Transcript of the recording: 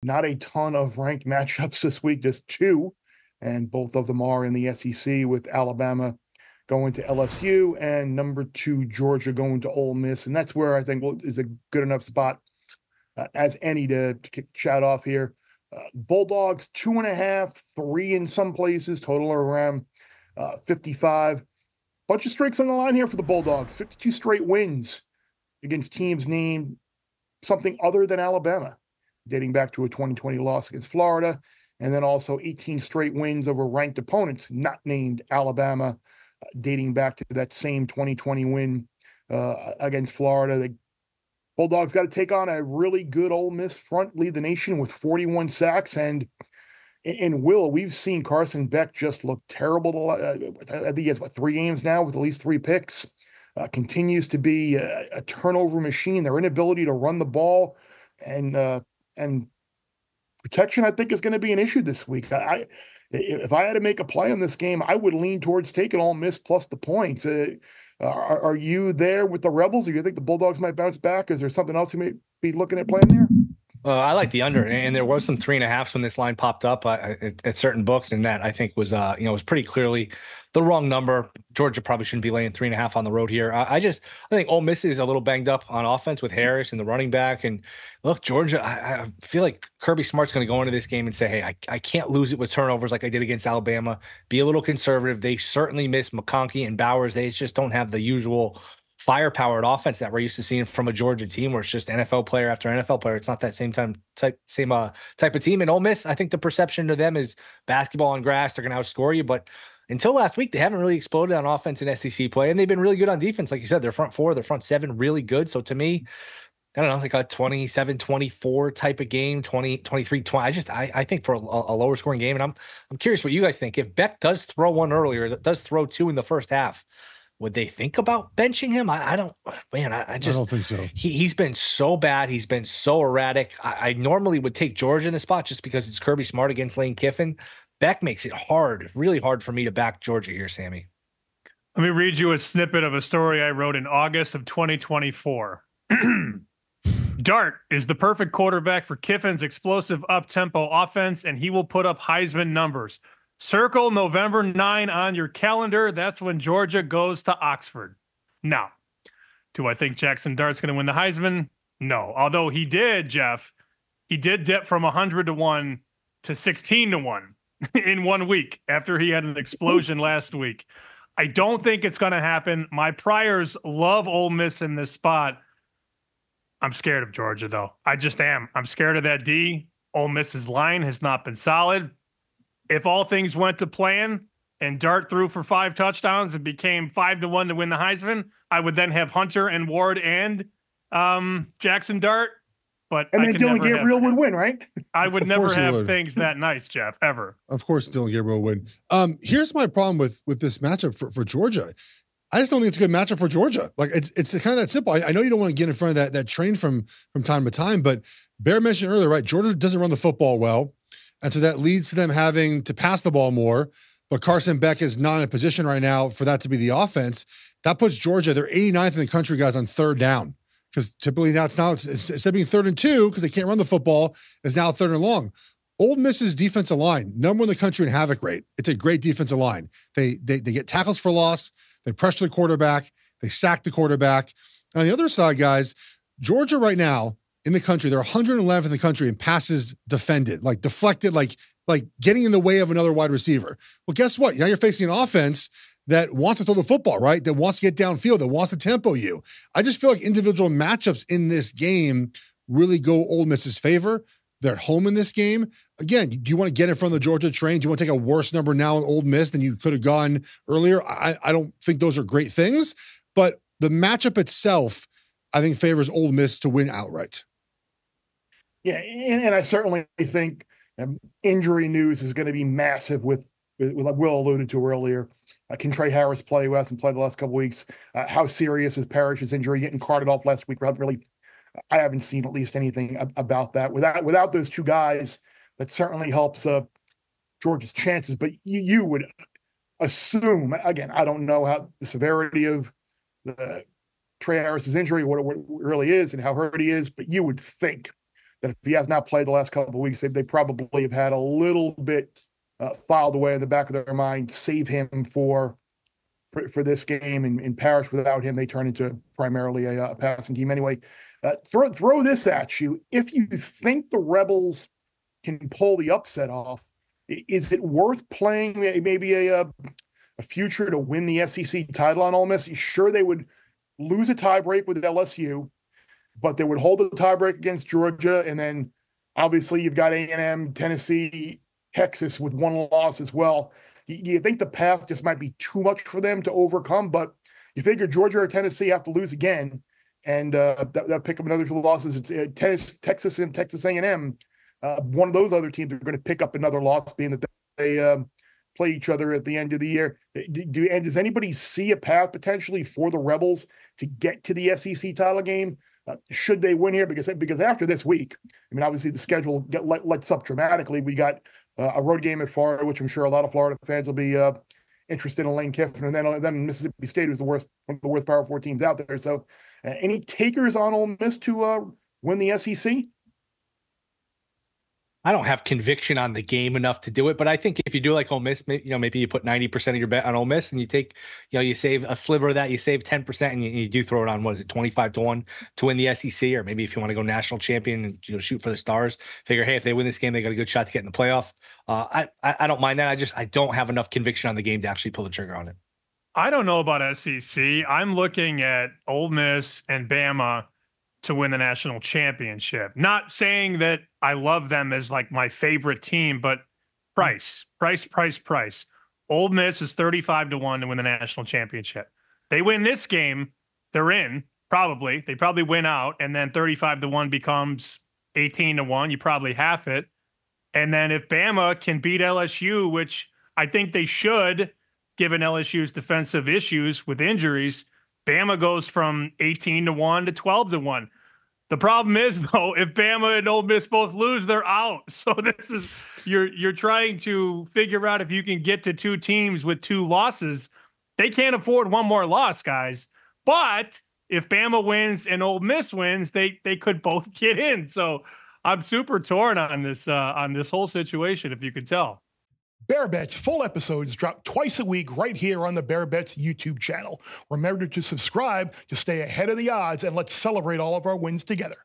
Not a ton of ranked matchups this week, just two, and both of them are in the SEC, with Alabama going to LSU and number 2 Georgia going to Ole Miss, and that's where I think is a good enough spot as any to shout off here. Bulldogs 2.5, 3 in some places, total around 55. Bunch of streaks on the line here for the Bulldogs. 52 straight wins against teams named something other than Alabama, dating back to a 2020 loss against Florida, and then also 18 straight wins over ranked opponents not named Alabama, dating back to that same 2020 win against Florida. The Bulldogs got to take on a really good Ole Miss front, lead the nation with 41 sacks. And Will, we've seen Carson Beck just look terrible. I think he has, 3 games now with at least 3 picks. Continues to be a turnover machine. Their inability to run the ball and protection, I think, is going to be an issue this week. If I had to make a play on this game, I would lean towards taking Ole Miss plus the points. Are you there with the Rebels, or you think the Bulldogs might bounce back? Is there something else you may be looking at playing there? I like the under, and there was some 3.5s when this line popped up at certain books, and that I think was was pretty clearly the wrong number. Georgia probably shouldn't be laying 3.5 on the road here. I think Ole Miss is a little banged up on offense with Harris and the running back. And look, Georgia, I feel like Kirby Smart's going to go into this game and say, hey, I can't lose it with turnovers like I did against Alabama. Be a little conservative. They certainly miss McConkey and Bowers. They just don't have the usual firepower at offense that we're used to seeing from a Georgia team, where it's just NFL player after NFL player. It's not that same type of team. And Ole Miss, I think the perception to them is basketball on grass. They're going to outscore you, but until last week, they haven't really exploded on offense in SEC play, and they've been really good on defense. Like you said, their front 4, their front 7, really good. So to me, I don't know, like a 27-24 type of game, 23-20. I think for a lower scoring game, and I'm curious what you guys think. If Beck does throw one earlier, does throw 2 in the first half, would they think about benching him? I don't think so. He's been so bad. He's been so erratic. I normally would take Georgia in the spot just because it's Kirby Smart against Lane Kiffin. Beck makes it hard, really hard for me to back Georgia here, Sammy. Let me read you a snippet of a story I wrote in August of 2024. Dart is the perfect quarterback for Kiffin's explosive up-tempo offense, and he will put up Heisman numbers. Circle November 9 on your calendar. That's when Georgia goes to Oxford. Now, do I think Jackson Dart's going to win the Heisman? No. Although he did, Geoff, he did dip from 100-1 to 16-1 in 1 week after he had an explosion last week. I don't think it's going to happen. My priors love Ole Miss in this spot. I'm scared of Georgia, though. I just am. I'm scared of that D. Ole Miss's line has not been solid. If all things went to plan and Dart threw for 5 touchdowns and became 5-1 to win the Heisman, I would then have Hunter and Ward and Jackson Dart. But and then Dylan Gabriel would win, right? I would never have things that nice, Geoff, ever. Of course, Dylan Gabriel would win. Here's my problem with this matchup for Georgia. I just don't think it's a good matchup for Georgia. Like it's kind of that simple. I know you don't want to get in front of that train from time to time, but Bear mentioned earlier, right? Georgia doesn't run the football well. And so that leads to them having to pass the ball more. But Carson Beck is not in a position right now for that to be the offense. That puts Georgia, they're 89th in the country, guys, on 3rd down. Because typically now instead of being 3rd and 2, because they can't run the football, is now 3rd and long. Ole Miss's defensive line, number 1 in the country in havoc rate. It's a great defensive line. They get tackles for loss. They pressure the quarterback. They sack the quarterback. And on the other side, guys, Georgia right now, in the country, they're 111th in the country in passes defended, like deflected, like getting in the way of another wide receiver. Well, guess what? Now you're facing an offense that wants to throw the football, right? That wants to get downfield, that wants to tempo you. I just feel like individual matchups in this game really go Ole Miss's favor. They're at home in this game. Again, do you want to get in front of the Georgia train? Do you want to take a worse number now in Ole Miss than you could have gone earlier? I don't think those are great things, but the matchup itself, I think, favors Ole Miss to win outright. Yeah, and I certainly think injury news is going to be massive with like Will alluded to earlier. Can Trey Harris play, who hasn't played the last couple of weeks? How serious is Parrish's injury? Getting carted off last week, I haven't seen at least anything about that. Without those 2 guys, that certainly helps Georgia's chances. But you would assume, again, I don't know how the severity of Trey Harris's injury, what it really is and how hurt he is, but you would think that if he has not played the last couple of weeks, they probably have had a little bit filed away in the back of their mind, save him for this game. In Paris, without him, they turn into primarily a passing team anyway. Throw this at you. If you think the Rebels can pull the upset off, is it worth playing maybe a future to win the SEC title on Ole Miss? Sure, they would lose a tiebreak with LSU, but they would hold a tiebreak against Georgia, and then obviously you've got A&M, Tennessee, Texas with one loss as well. You think the path just might be too much for them to overcome, but you figure Georgia or Tennessee have to lose again, and they'll pick up another 2 losses. It's Texas and Texas A&M. One of those other teams are going to pick up another loss, being that they play each other at the end of the year. And does anybody see a path potentially for the Rebels to get to the SEC title game? Should they win here? Because after this week, I mean, obviously the schedule lets up dramatically. We got a road game at Florida, which I'm sure a lot of Florida fans will be interested in Lane Kiffin, and then Mississippi State, who's one of the worst Power 4 teams out there. So, any takers on Ole Miss to win the SEC? I don't have conviction on the game enough to do it, but I think if you do like Ole Miss, maybe you put 90% of your bet on Ole Miss, and you take, you save a sliver of that, you save 10%, and you do throw it on, 25-1 to win the SEC, or maybe if you want to go national champion and shoot for the stars, figure, hey, if they win this game, they got a good shot to get in the playoff. I don't mind that. I don't have enough conviction on the game to actually pull the trigger on it. I don't know about SEC. I'm looking at Ole Miss and Bama to win the national championship. Not saying that I love them as like my favorite team, but price. Ole Miss is 35-1 to win the national championship. They win this game, they're in, probably. They probably win out, and then 35-1 becomes 18-1. You probably half it. And then if Bama can beat LSU, which I think they should, given LSU's defensive issues with injuries, Bama goes from 18-1 to 12-1. The problem is, though, if Bama and Ole Miss both lose, they're out. So this is you're trying to figure out if you can get to 2 teams with 2 losses. They can't afford one more loss, guys. But if Bama wins and Ole Miss wins, they could both get in. So I'm super torn on this whole situation, if you could tell. Bear Bets full episodes drop twice a week right here on the Bear Bets YouTube channel. Remember to subscribe to stay ahead of the odds, and let's celebrate all of our wins together.